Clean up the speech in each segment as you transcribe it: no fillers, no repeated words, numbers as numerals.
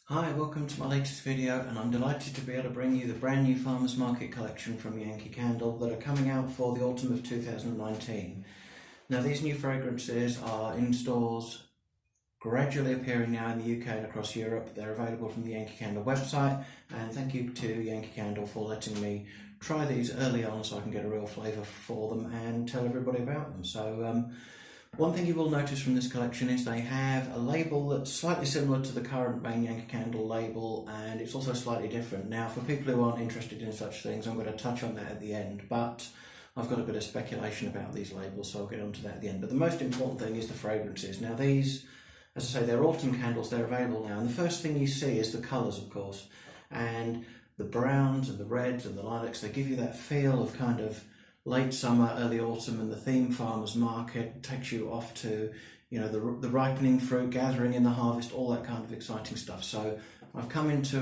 Hi, welcome to my latest video, and I'm delighted to be able to bring you the brand new Farmers Market collection from Yankee Candle that are coming out for the autumn of 2019. Now, these new fragrances are in stores, gradually appearing now in the UK and across Europe. They're available from the Yankee Candle website, and thank you to Yankee Candle for letting me try these early on so I can get a real flavour for them and tell everybody about them. So one thing you will notice from this collection is they have a label that's slightly similar to the current main Yankee Candle label, and it's also slightly different. Now, for people who aren't interested in such things, I'm going to touch on that at the end, but I've got a bit of speculation about these labels, so I'll get onto that at the end. But the most important thing is the fragrances. Now, these, as I say, they're autumn candles, they're available now, and the first thing you see is the colours, of course, and the browns and the reds and the lilacs. They give you that feel of kind of late summer, early autumn, and the theme farmers market takes you off to, you know, the ripening fruit, gathering in the harvest, all that kind of exciting stuff. So I've come into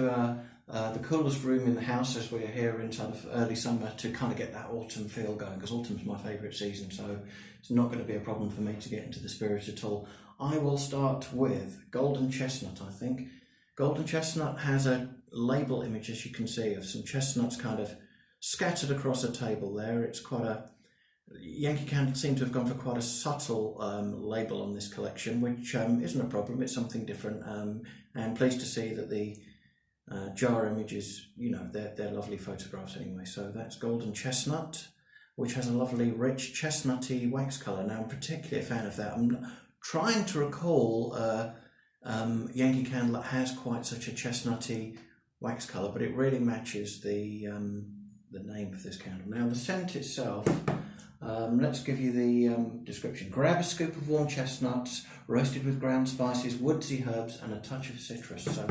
the coolest room in the house as we're here in sort of early summer to kind of get that autumn feel going, because autumn's my favourite season, so it's not going to be a problem for me to get into the spirit at all. I will start with Golden Chestnut, I think. Golden Chestnut has a label image, as you can see, of some chestnuts kind of scattered across a table there. It's quite a Yankee Candle seem to have gone for quite a subtle label on this collection, which isn't a problem. It's something different, and pleased to see that the jar images, you know, they're lovely photographs anyway. So that's Golden Chestnut, which has a lovely rich chestnutty wax colour. Now, I'm particularly a fan of that. I'm trying to recall Yankee Candle that has quite such a chestnutty wax colour, but it really matches the name of this candle. Now, the scent itself, let's give you the description. Grab a scoop of warm chestnuts, roasted with ground spices, woodsy herbs, and a touch of citrus. So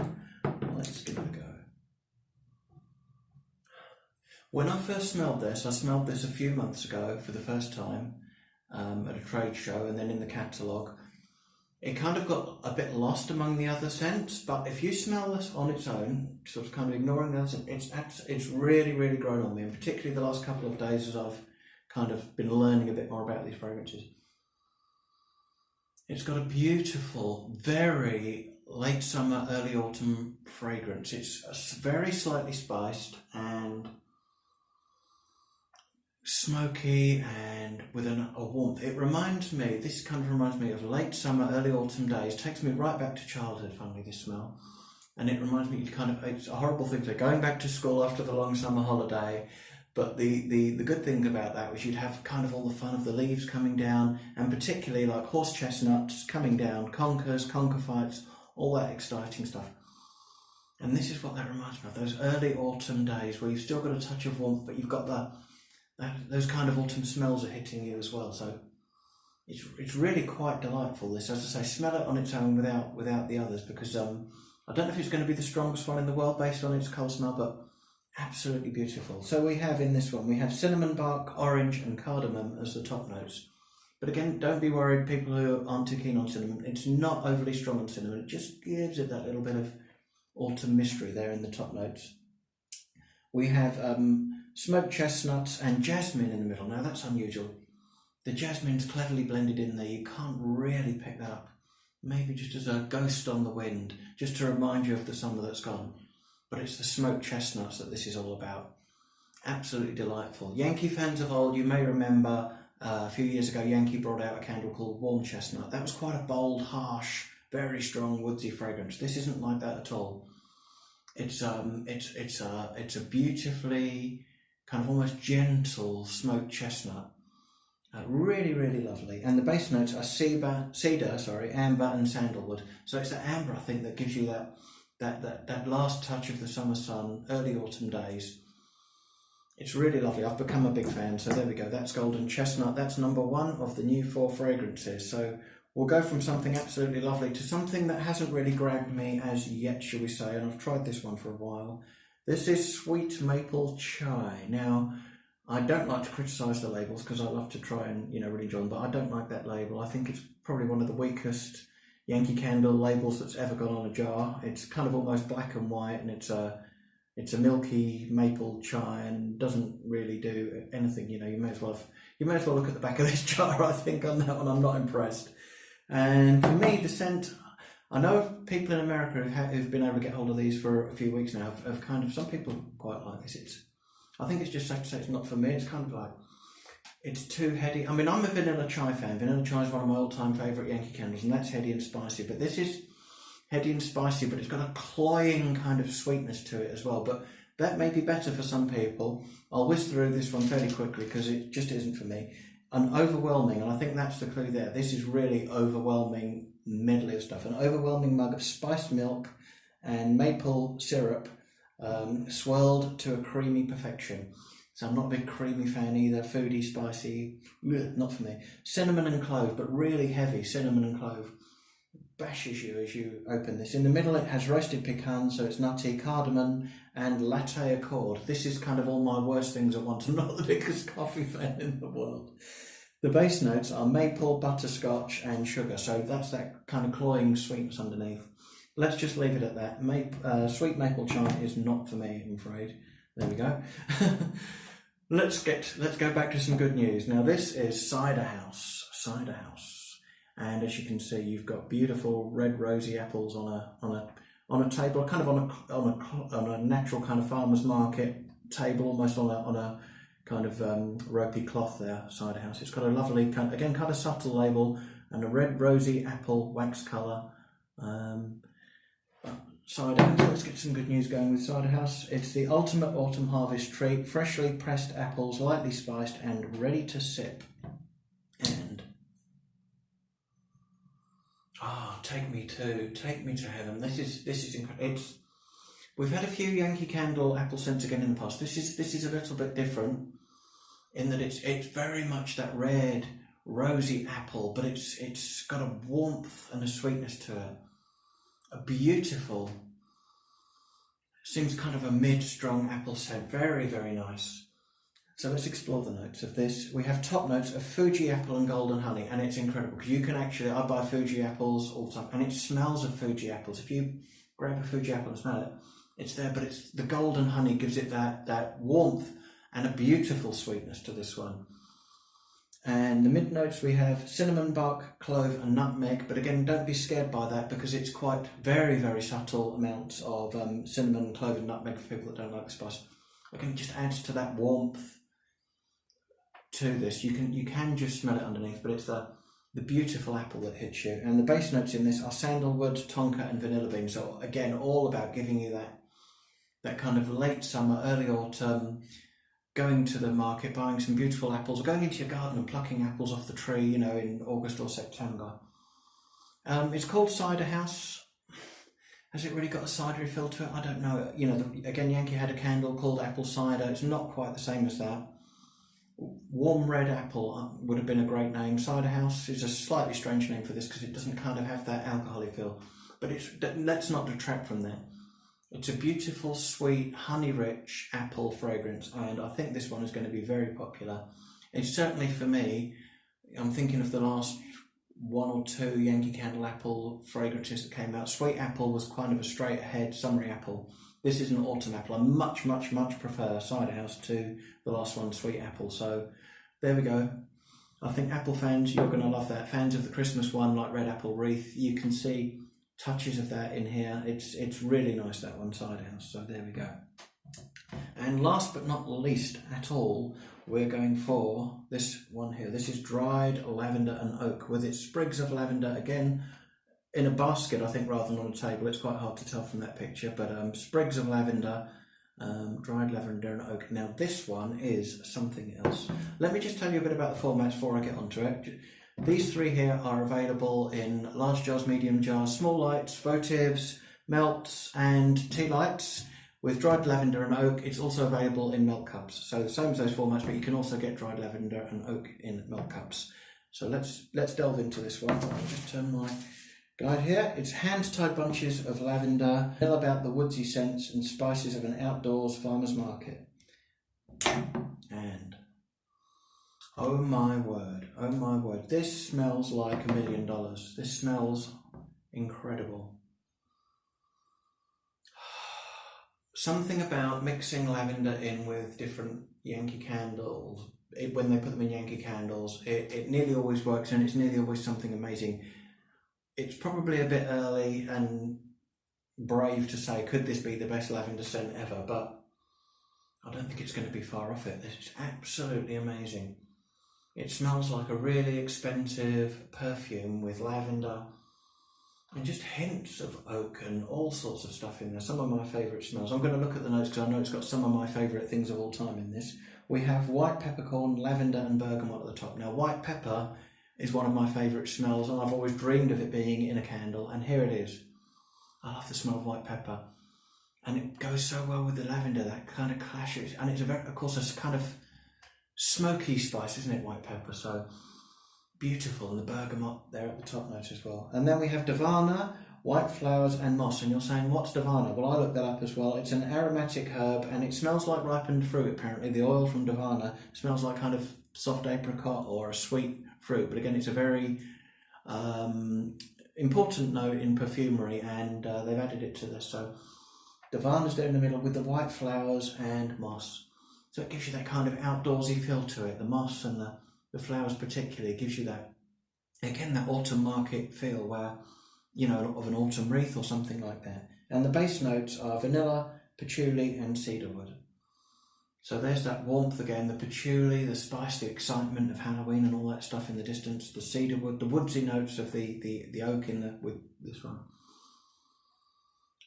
let's give it a go. When I first smelled this, I smelled this a few months ago for the first time at a trade show and then in the catalogue. It kind of got a bit lost among the other scents, but if you smell this on its own, sort of kind of ignoring that, it's really, really grown on me, and particularly the last couple of days as I've kind of been learning a bit more about these fragrances. It's got a beautiful, very late summer, early autumn fragrance. It's very slightly spiced and smoky and with a warmth. It reminds me, this kind of reminds me of late summer, early autumn days. Takes me right back to childhood, funnily, this smell. And it reminds me, it's a horrible thing to say, going back to school after the long summer holiday. But the good thing about that was you'd have kind of all the fun of the leaves coming down, and particularly like horse chestnuts coming down, conker fights, all that exciting stuff. And this is what that reminds me of, those early autumn days where you've still got a touch of warmth, but you've got those kind of autumn smells are hitting you as well. So it's really quite delightful, this. As I say, smell it on its own without the others, because I don't know if it's going to be the strongest one in the world based on its cold smell, but absolutely beautiful. So we have in this one, we have cinnamon bark, orange and cardamom as the top notes. But again, don't be worried, people who aren't too keen on cinnamon. It's not overly strong on cinnamon. It just gives it that little bit of autumn mystery there in the top notes. We have smoked chestnuts and jasmine in the middle. Now, that's unusual. The jasmine's cleverly blended in there. You can't really pick that up. Maybe just as a ghost on the wind, just to remind you of the summer that's gone. But it's the smoked chestnuts that this is all about. Absolutely delightful. Yankee fans of old, you may remember a few years ago, Yankee brought out a candle called Warm Chestnut. That was quite a bold, harsh, very strong woodsy fragrance. This isn't like that at all. It's a beautifully kind of almost gentle smoked chestnut, really, really lovely. And the base notes are cedar, amber, and sandalwood. So it's the amber, I think, that gives you that last touch of the summer sun, early autumn days. It's really lovely. I've become a big fan. So there we go. That's Golden Chestnut. That's number one of the new 4 fragrances. So we'll go from something absolutely lovely to something that hasn't really grabbed me as yet, shall we say, and I've tried this one for a while. This is Sweet Maple Chai. Now, I don't like to criticise the labels because I love to try and, really enjoy them, but I don't like that label. I think it's probably one of the weakest Yankee Candle labels that's ever gone on a jar. It's kind of almost black and white, and it's a milky maple chai and doesn't really do anything. You may as well look at the back of this jar, I think, on that one. I'm not impressed. And for me, the scent, I know people in America who've been able to get hold of these for a few weeks now. Have kind of, some people quite like this. I think it's just safe to say it's not for me. It's kind of like, it's too heady. I mean, I'm a vanilla chai fan. Vanilla chai is one of my all-time favourite Yankee candles, and that's heady and spicy. But this is heady and spicy, but it's got a cloying kind of sweetness to it as well. But that may be better for some people. I'll whiz through this one fairly quickly because it just isn't for me. An overwhelming, and I think that's the clue there. This is really overwhelming medley of stuff. An overwhelming mug of spiced milk and maple syrup, swirled to a creamy perfection. So I'm not a big creamy fan either. Foodie, spicy, not for me. Cinnamon and clove, but really heavy cinnamon and clove. Bashes you as you open this. In the middle it has roasted pecan, so it's nutty, cardamom and latte accord. This is kind of all my worst things at once. I'm not the biggest coffee fan in the world. The base notes are maple, butterscotch and sugar, so that's that kind of cloying sweetness underneath. Let's just leave it at that. Sweet maple chai is not for me, I'm afraid. There we go. Let's go back to some good news. Now this is Cider House. Cider House, and as you can see, you've got beautiful red rosy apples on a table, kind of on a natural kind of farmer's market table, almost on a kind of ropey cloth there. Cider House. It's got a lovely kind of subtle label and a red rosy apple wax colour. Cider House. Let's get some good news going with Cider House. It's the ultimate autumn harvest treat, freshly pressed apples, lightly spiced and ready to sip. And take me to heaven. This is incredible. We've had a few Yankee Candle apple scents again in the past. This is a little bit different in that it's very much that red rosy apple, but it's got a warmth and a sweetness to it. A beautiful, seems kind of a mid-strong apple scent. Very, very nice. So let's explore the notes of this. We have top notes of Fuji apple and golden honey, and it's incredible because you can actually, I buy Fuji apples all the time, and it smells of Fuji apples. If you grab a Fuji apple and smell it, it's there, but it's the golden honey gives it that warmth and a beautiful sweetness to this one. And the mid notes we have cinnamon bark, clove and nutmeg, but again don't be scared by that because it's quite very, very subtle amounts of cinnamon, clove and nutmeg for people that don't like the spice. Again, it just adds to that warmth to this. You can just smell it underneath, but it's the beautiful apple that hits you. And the base notes in this are sandalwood, tonka and vanilla bean. So again, all about giving you that kind of late summer, early autumn, going to the market, buying some beautiful apples, or going into your garden and plucking apples off the tree, in August or September. It's called Cider House. Has it really got a cidery feel to it? I don't know. Again, Yankee had a candle called Apple Cider. It's not quite the same as that. Warm Red Apple would have been a great name. Cider House is a slightly strange name for this because it doesn't kind of have that alcoholic feel. But let's not detract from that. It's a beautiful, sweet, honey-rich apple fragrance, and I think this one is going to be very popular. It's certainly for me. I'm thinking of the last one or two Yankee Candle apple fragrances that came out. Sweet apple was kind of a straight-ahead summery apple. This is an autumn apple. I much, much, much prefer Cider House to the last one, Sweet Apple. So there we go. I think apple fans, you're going to love that. Fans of the Christmas one, like Red Apple Wreath, you can see touches of that in here. It's really nice, that one, Cider House. So there we go. And last but not least at all, we're going for this one here. This is dried lavender and oak with its sprigs of lavender, again in a basket, I think, rather than on a table. It's quite hard to tell from that picture, but sprigs of lavender, dried lavender and oak. Now this one is something else. Let me just tell you a bit about the formats before I get onto it. These three here are available in large jars, medium jars, small lights, votives, melts and tea lights. With dried lavender and oak, it's also available in milk cups. So the same as those formats, but you can also get dried lavender and oak in milk cups. So let's delve into this one. I'll just turn my guide here. It's hand-tied bunches of lavender, tell about the woodsy scents and spices of an outdoors farmer's market. And oh my word, this smells like $1 million. This smells incredible. Something about mixing lavender in with different Yankee candles, when they put them in Yankee candles, it nearly always works, and it's nearly always something amazing. it's probably a bit early and brave to say, could this be the best lavender scent ever? But I don't think it's going to be far off it. It's absolutely amazing. It smells like a really expensive perfume with lavender and just hints of oak and all sorts of stuff in there. Some of my favourite smells. I'm going to look at the notes because I know it's got some of my favourite things of all time in this. We have white peppercorn, lavender and bergamot at the top. Now, white pepper is one of my favourite smells, and I've always dreamed of it being in a candle, and here it is. I love the smell of white pepper, and it goes so well with the lavender, that kind of clashes, and it's of course a kind of smoky spice, isn't it, white pepper? So beautiful, and the bergamot there at the top note as well. And then we have Davana, white flowers and moss, and you're saying, what's Davana? Well, I looked that up as well. It's an aromatic herb, and it smells like ripened fruit, apparently. The oil from Davana smells like kind of soft apricot or a sweet fruit, but again, it's a very important note in perfumery, and they've added it to this. So Davana's there in the middle with the white flowers and moss. So it gives you that kind of outdoorsy feel to it. The moss and the flowers particularly gives you that, again, that autumn market feel where, you know, of an autumn wreath or something like that. And the base notes are vanilla, patchouli and cedarwood. So there's that warmth again, the patchouli, the spice, the excitement of Halloween and all that stuff in the distance, the cedarwood, the woodsy notes of the oak with this one.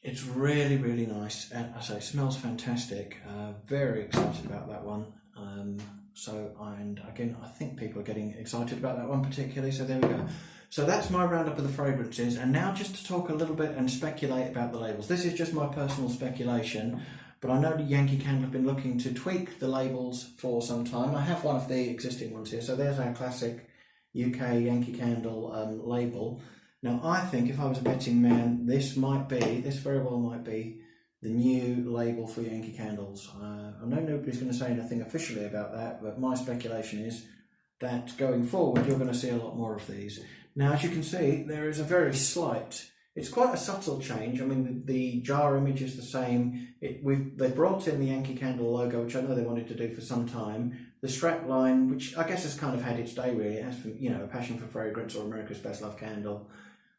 It's really, really nice. And I say, it smells fantastic. Very excited about that one. And again, I think people are getting excited about that one particularly. So there we go. So that's my roundup of the fragrances. And now just to talk a little bit and speculate about the labels. This is just my personal speculation, but I know the Yankee Candle have been looking to tweak the labels for some time. I have one of the existing ones here. So there's our classic UK Yankee Candle label. Now, I think if I was a betting man, this very well might be the new label for Yankee Candles. I know nobody's going to say anything officially about that, but my speculation is that going forward, you're going to see a lot more of these. Now, as you can see, there is a very slight, it's quite a subtle change. I mean, the jar image is the same. They brought in the Yankee Candle logo, which I know they wanted to do for some time. The strap line, which I guess has kind of had its day really, it has, you know, a passion for fragrance or America's Best Loved Candle.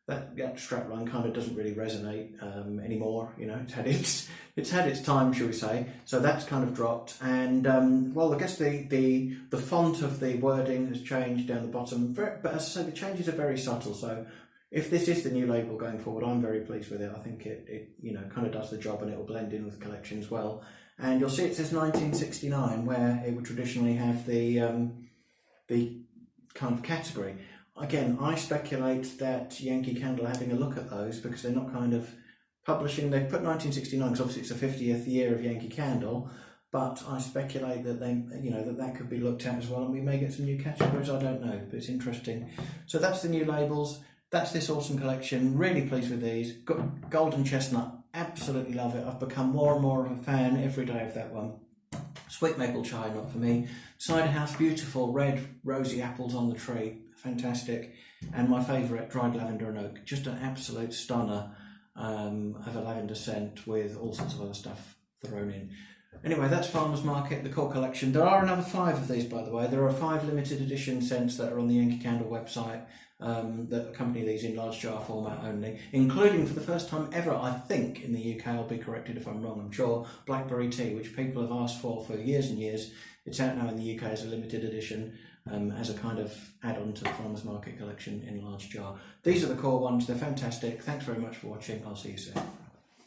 That strapline kind of doesn't really resonate anymore. You know, it's had its time, shall we say? So that's kind of dropped, and well, I guess the font of the wording has changed down the bottom. But as I say, the changes are very subtle. So if this is the new label going forward, I'm very pleased with it. I think it you know, kind of does the job, and it will blend in with the collection as well. And you'll see it says 1969, where it would traditionally have the kind of category. Again, I speculate that Yankee Candle are having a look at those because they're not kind of publishing. They've put 1969 because obviously it's the 50th year of Yankee Candle, but I speculate that they, you know, that could be looked at as well, and we may get some new categories. I don't know, but it's interesting. So that's the new labels. That's this awesome collection. Really pleased with these. Golden Chestnut, absolutely love it. I've become more and more of a fan every day of that one. Sweet Maple Chai, not for me. Cider House, beautiful red rosy apples on the tree. Fantastic. And my favourite, dried lavender and oak, just an absolute stunner of a lavender scent with all sorts of other stuff thrown in. Anyway, that's Farmer's Market, the core collection. There are another 5 of these, by the way. There are 5 limited edition scents that are on the Yankee Candle website that accompany these in large jar format only, including for the first time ever, I think, in the UK, I'll be corrected if I'm wrong, I'm sure, Blackberry Tea, which people have asked for years and years. It's out now in the UK as a limited edition, as a kind of add-on to the Farmer's Market collection in a large jar. These are the core ones. They're fantastic. Thanks very much for watching. I'll see you soon.